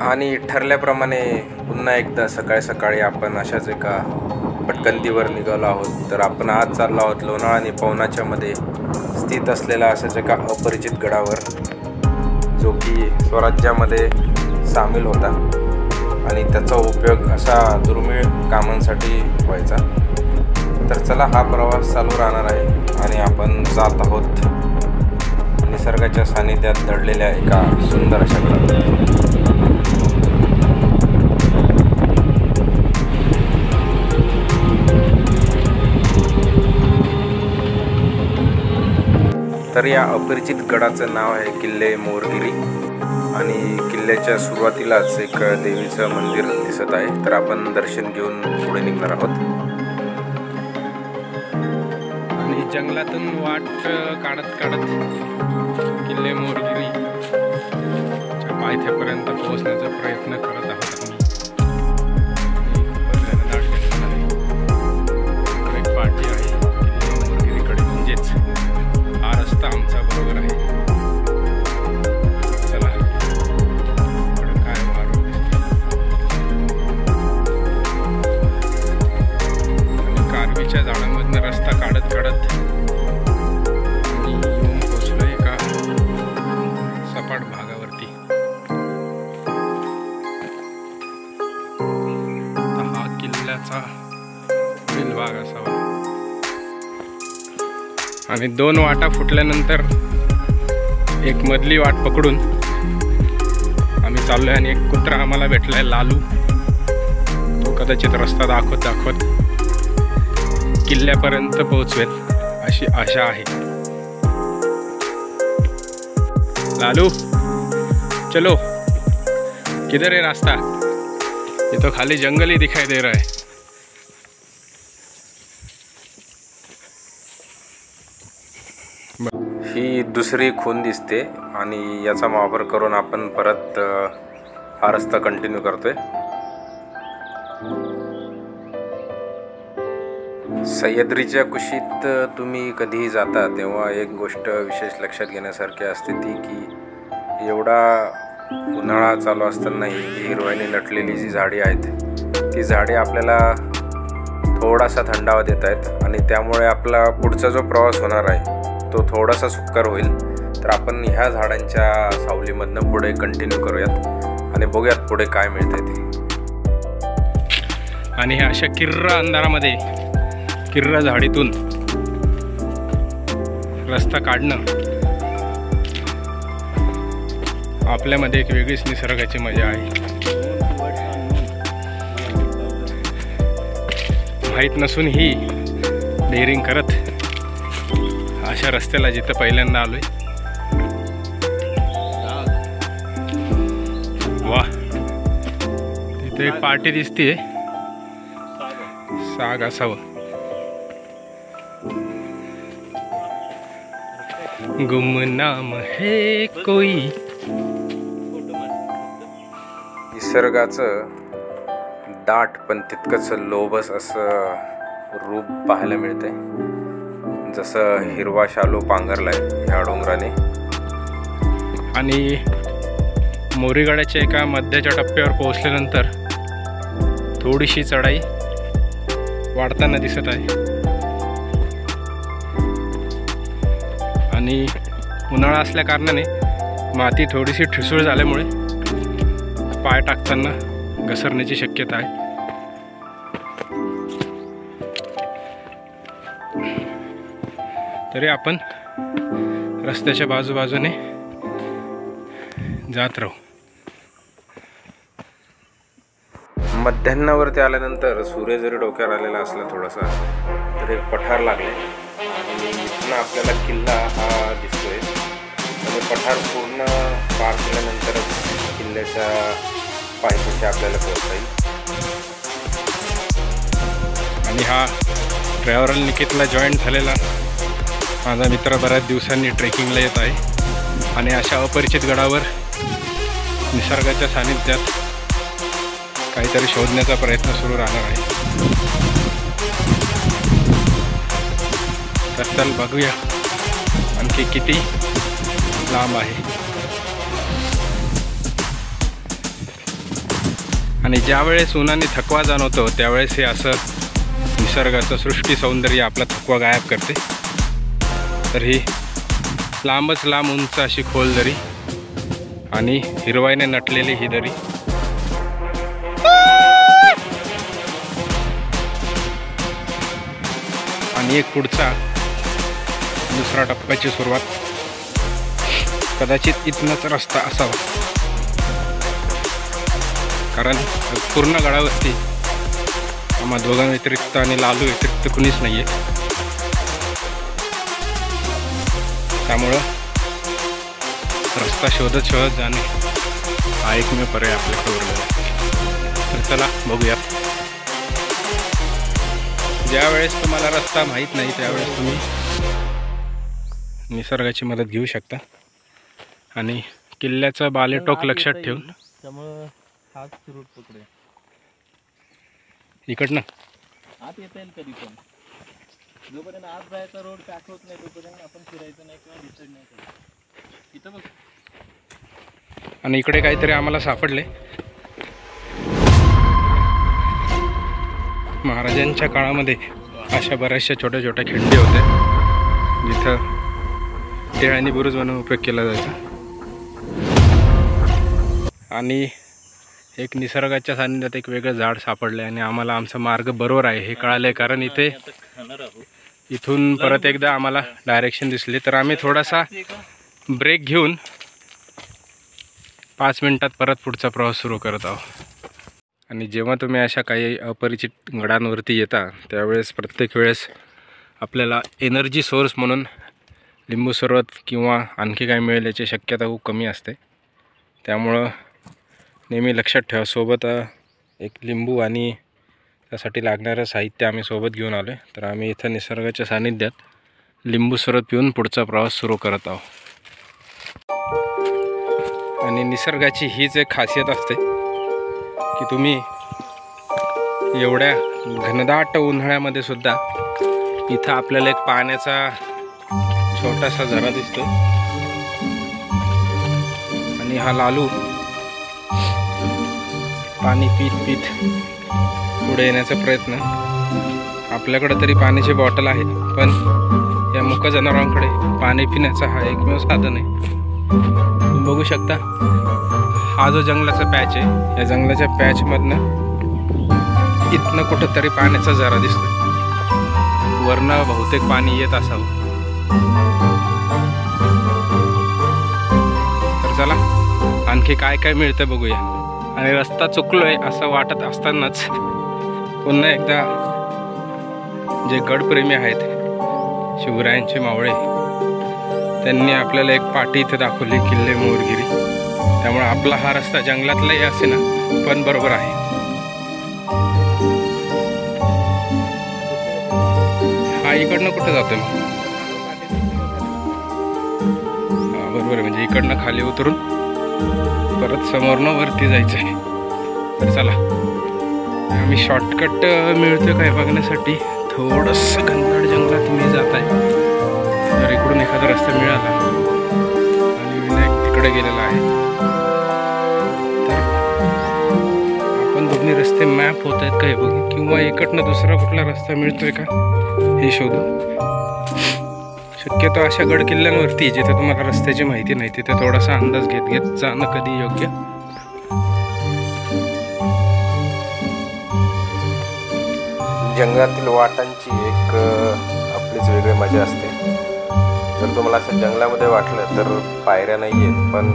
आणि ठरल्याप्रमाणे पुन्हा एकदा सकाळी सकाळी आपण अशाच एका पटकंतीवर निघालो आहोत। तर आपण आज चाललो आहोत लोणावळा आणि पवनाच्या मध्ये स्थित असलेला अशाच एका अपरिचित गडावर, जो की स्वराज्यामध्ये सामील होता आणि त्याचा उपयोग असा दुर्मिळ कामांसाठी व्हायचा। तर चला, हा प्रवास चालू राहणार आहे आणि आपण जात आहोत निसर्गाच्या सानिध्यात दडलेल्या एका सुंदर अशा गडावर। तर या अपरिचित गडाचं नाव आहे किल्ले मोरगिरी आणि किल्ल्याच्या सुरुवातीलाच एक देवीचं मंदिर दिसत आहे। तर आपण दर्शन घेऊन पुढे निघणार आहोत आणि जंगलातून वाट काढत काढत किल्ले मोरगिरी पायथ्यापर्यंत पोहोचण्याचा प्रयत्न करत आहोत। एक पाठी आहे किल्ले मोरगिरीकडे, म्हणजेच हा रस्ता आमचा बरोबर आहे। चला, काय वारू आणि कारवीच्या झाडांमधनं रस्ता काढत काढत मी येऊन पोचलो एका सपाट भागावरती। हा किल्ल्याचा पुढील भाग असावा आणि दोन वाटा फुटल्यानंतर एक मधली वाट पकडून आम्ही चाललोय आणि एक कुत्रा आम्हाला भेटलाय, लालू। तो कदाचित रस्ता दाखवत दाखवत किल्ल्यापर्यंत पोहोचवेल अशी आशा आहे। लालू, चलो, किधर है रास्ता? ये तो खाली जंगल ही दिखाई दे रहा है। ही दुसरी खून दिसते आणि याचा वापर करून आपण परत हा रस्ता कंटिन्यू करतोय। सह्याद्रीच्या कुशीत तुम्ही कधीही जाता तेव्हा एक गोष्ट विशेष लक्षात घेण्यासारखी असते, ती की एवढा उन्हाळा चालू असताना ही हिरव्याने नटलेली जी झाडी आहेत ती झाडे आपल्याला थोडासा थंडावा देत आहेत आणि त्यामुळे आपला पुढचा जो प्रवास होणार आहे तो थोडासा सुकर होईल। तर आपण ह्या झाडांच्या सावलीमधनं पुढे कंटिन्यू करूयात आणि बघूयात पुढे काय मिळतंय ते। आणि ह्या अशा किर्र अंधारामध्ये किर्र झाडीतून रस्ता काढणं आपल्यामध्ये एक वेगळीच निसर्गाची मजा आहे। माहीत नसून ही डेअरिंग करत अशा रस्त्याला जिथं पहिल्यांदा आलोय, वाह, तिथे एक पार्टी दिसतीये, साग असावं। गुमनाम है कोई। निसर्गाचं दाट पण तितकंच लोभस असं रूप पाहायला मिळतंय, जसं हिरवा शालू पांघरलाय ह्या डोंगराने। आणि मोरीगडाच्या एका मध्याच्या टप्प्यावर पोहोचल्यानंतर थोडीशी चढाई वाढताना दिसत आहे आणि उन्हाळा असल्या कारणाने माती थोडीशी ठिसूळ झाल्यामुळे पाय टाकताना घसरण्याची शक्यता आहे। तरी आपण रस्त्याच्या बाजूबाजूने जात राहू। मध्यान्नावरती आल्यानंतर सूर्य जरी डोक्यावर आलेला असला थोडासा, तर एक पठार लागले आणि इथून आपल्याला किल्ला हा दिसतोय आणि पठार पूर्ण पार केल्यानंतरच किल्ल्याच्या पायथ्याशी आपल्याला पोहोचता येईल। आणि हा ट्रॅव्हल निकेतला जॉईंट झालेला माझा मित्र बऱ्याच दिवसांनी ट्रेकिंगला येत आहे आणि अशा अपरिचित गडावर निसर्गाच्या सानिध्यात काहीतरी शोधण्याचा प्रयत्न सुरू राहणार आहे। तर चल बघूया आणखी किती लांब आहे। आणि ज्यावेळेस उन्हाने थकवा जाणवतो त्यावेळेस हे असं निसर्गाचं सृष्टी सौंदर्य आपला थकवा गायब करते. तर ही लांबच लांब उंच अशी खोल दरी आणि हिरवाईने नटलेली ही दरी. आणि एक पुढचा दुसरा टप्प्याची सुरुवात कदाचित इथनंच रस्ता असावा, कारण पूर्ण गडावरती आम्हा दोघांव्यतिरिक्त आणि लालू व्यतिरिक्त कुणीच नाही आहे. त्यामुळं रस्ता शोधत शोधत जाणे हा एकमेव पर्याय आपल्याकडे उरलेला. तर चला बघूया. ज्यावेळेस तुम्हाला रस्ता माहीत नाही त्यावेळेस तुम्ही निसर्गाची मदत घेऊ शकता. आणि किल्ल्याचं बालेटोक लक्षात ठेवून त्यामुळं हाच रूट पकडूया. इकडनं आत येता येईल कधी पण. जोपर्यंत आत जायचा रोड पॅक होत नाही तोपर्यंत आपण फिरायचं नाही किंवा डिसाईड नाही करायचं. इथं बघ. आणि इकडे काहीतरी आम्हाला सापडले. महाराजांच्या काळामध्ये अशा बऱ्याचशा छोट्या छोट्या खिंडी होत्या जिथं टेळ्यांनी बुरुज बनवून उपयोग केला जायचा. आणि एक निसर्गाच्या सान्निध्यात एक वेगळं झाड सापडलं आणि आम्हाला आमचा मार्ग बरोबर आहे हे कळालं आहे, कारण इथून परत एकदा आम्हाला डायरेक्शन दिसली. तर आम्ही थोडासा ब्रेक घेऊन 5 मिनिटात परत पुढचा प्रवास सुरू करत आहोत. आणि जेव्हा तुम्ही अशा काही अपरिचित गडांवरती येता त्यावेळेस प्रत्येक वेळेस आपल्याला एनर्जी सोर्स म्हणून लिंबू सरबत किंवा आणखी काय मिळेल याची शक्यता खूप कमी असते. त्यामुळं नेहमी लक्षात ठेवा, सोबत एक लिंबू आणि त्यासाठी लागणारं साहित्य आम्ही सोबत घेऊन आलो आहे. तर आम्ही इथं निसर्गाच्या सानिध्यात लिंबू सरबत पिऊन पुढचा प्रवास सुरू करत आहोत. आणि निसर्गाची हीच एक खासियत असते की तुम्ही एवढ्या घनदाट उन्हाळ्यामध्ये सुद्धा इथं आपल्याला एक पाण्याचा छोटासा झरा दिसतो. आणि हा लालू पाणी पीत पीत पुढे येण्याचा प्रयत्न. आपल्याकडे तरी पाण्याची बॉटल आहे, पण या मुक जनावरांकडे पाणी पिण्याचा हा एकमेव साधन आहे. तुम्ही बघू शकता हा जो जंगलाचा पॅच आहे, या जंगलाच्या पॅचमधनं इथनं कुठंतरी पाण्याचा झरा दिसतो. वरनं बहुतेक पाणी येत असावं. तर चला आणखी काय काय मिळतं बघूया. आणि रस्ता चुकलोय असं वाटत असतानाच पुन्हा एकदा जे गडप्रेमी आहेत शिवरायांचे मावळे त्यांनी आपल्याला एक पाटी इथे दाखवली, किल्ले मोरगिरी. त्यामुळे आपला हा रस्ता जंगलातलाही असे ना पण बरोबर आहे. हा इकडनं कुठं जातो मग? हा बरोबर आहे, म्हणजे इकडनं खाली उतरून परत समोरनं वरती जायचं आहे. तर चला आम्ही शॉर्टकट मिळतोय काय बघण्यासाठी थोडंसं घनदाट जंगलात मी जात आहे. तर इकडून एखादा रस्ता मिळाला आणि विनायक तिकडे गेलेला आहे तर आपण दोन्ही रस्ते मॅप होत आहेत का हे बघू, किंवा इकडनं दुसरा कुठला रस्ता मिळतोय का हे शोधू. शक्यतो अशा गड किल्ल्यांवरती जिथे तुम्हाला रस्त्याची माहिती नाही तिथे थोडासा अंदाज घेत घेत जाणं कधी योग्य. जंगलातील वाटांची एक आपलीच वेगळी मजा असते. जर तुम्हाला असं जंगलामध्ये वाटलं तर पायऱ्या नाही आहेत, पण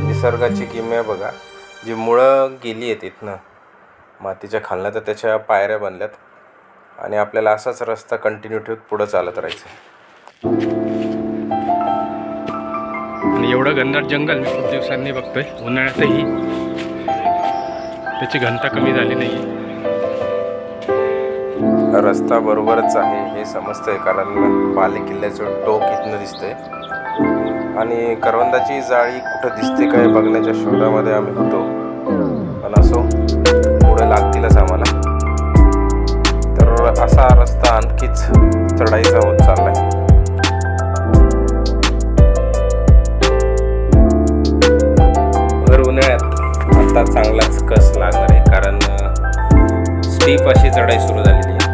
निसर्गाची किमया बघा. जी मुळं गेली आहेत इथनं मातीच्या खालनं तर त्याच्या पायऱ्या बनल्यात आणि आपल्याला असाच रस्ता कंटिन्यू ठेवत पुढं चालत राहायचं. आणि एवढं घनदाट जंगल मी खूप दिवसांनी बघतोय. उन्हाळ्यातही त्याची घनता कमी झाली नाही. रस्ता बरोबरच आहे हे समजतंय, कारण बाले किल्ल्याचं टोक इथनं दिसतंय आणि करवंदाची जाळी कुठं दिसते काय बघण्याच्या शोधामध्ये आम्ही होतो. पण असो, पुढे लागतीलच आम्हाला. तर असा रस्ता आणखीच चढाईचा होत चाललाय. भर उन्हाळ्यात आता चांगलाच कस लागणार आहे, कारण स्टीप अशी चढाई सुरू झालेली आहे.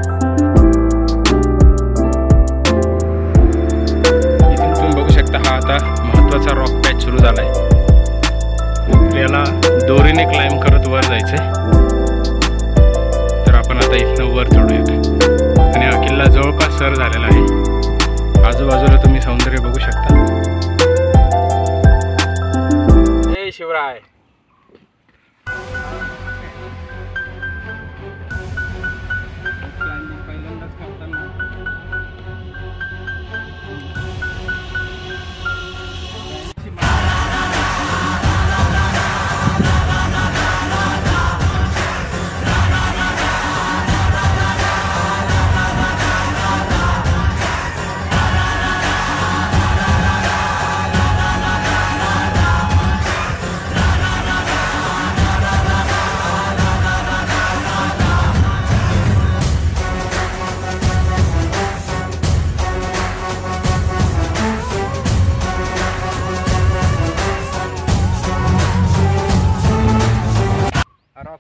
इथून तुम्ही बघू शकता हा आता महत्त्वाचा रॉक पॅच सुरू झाला आहे. याला दोरीने क्लाइंब करत वर जायचंय. तर आपण आता इथनं वर चढूयात आणि हा किल्ला जवळपास सर झालेला आहे. आजूबाजूला तुम्ही सौंदर्य बघू शकता. जय शिवराय. पहिल्यांदाच करताना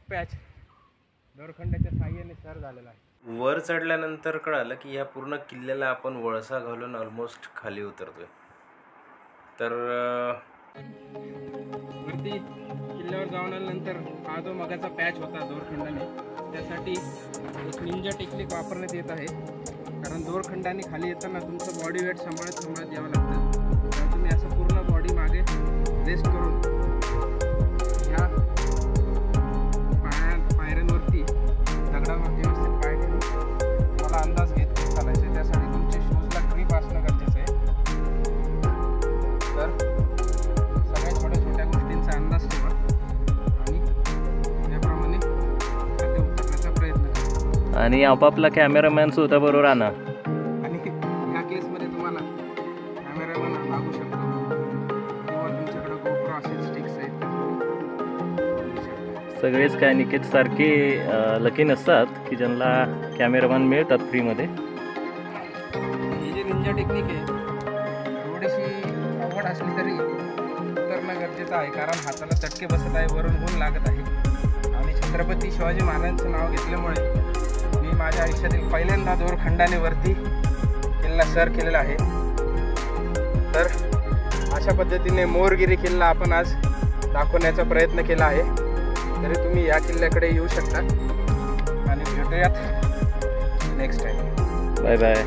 पॅच दोरखंडाच्या साहाय्याने सर झालेला आहे. वर चढल्यानंतर कळालं की ह्या पूर्ण किल्ल्याला आपण वळसा घालून ऑलमोस्ट खाली उतरतोय. तर वरती किल्ल्यावर जाऊन आल्यानंतर हा जो मगाचा पॅच होता दोरखंडाने, त्यासाठी एक निंजा टेक्निक वापरण्यात येत आहे. कारण दोरखंडाने खाली येताना तुमचं बॉडी वेट सांभाळत यावं लागतं. तर तुम्ही असं पूर्ण बॉडी मागे रेस्ट करून ह्या पायऱ्यांवरती दगडावर व्यवस्थित पाय ठेवून मला अंदाज घेत चालायचे. त्यासाठी तुमचे शूजला ग्रीप असणं गरजेचं आहे. तर सगळ्या छोट्या छोट्या गोष्टींचा अंदाज ठेवा आणि त्याप्रमाणे खाली उतरण्याचा प्रयत्न करा. आणि आपापला कॅमेरामॅन सुद्धा बरोबर आणा. आणि ह्या केसमध्ये तुम्हाला कॅमेरामॅन लागू शकतो किंवा तुमच्याकडे गोप्रो असेल स्टिक्स आहेत. सगळेच काय निकेत सारखे लकी नसतात की ज्यांना कॅमेरामॅन मिळतात फ्रीमध्ये. ही जी निंजा टेक्निक आहे थोडीशी अवघड असली तरी करणं गरजेचं आहे. कारण हाताला चटके बसत आहे, वरून ऊन लागत आहे. आणि छत्रपती शिवाजी महाराजांचं नाव घेतल्यामुळे मी माझ्या आयुष्यातील पहिल्यांदा दोरखंडाने वरती किल्ला सर केलेला आहे. तर अशा पद्धतीने मोरगिरी किल्ला आपण आज दाखवण्याचा प्रयत्न केला आहे. तरी तुम्ही या किल्ल्याकडे येऊ शकता आणि भेटूयात नेक्स्ट टाइम. Bye bye.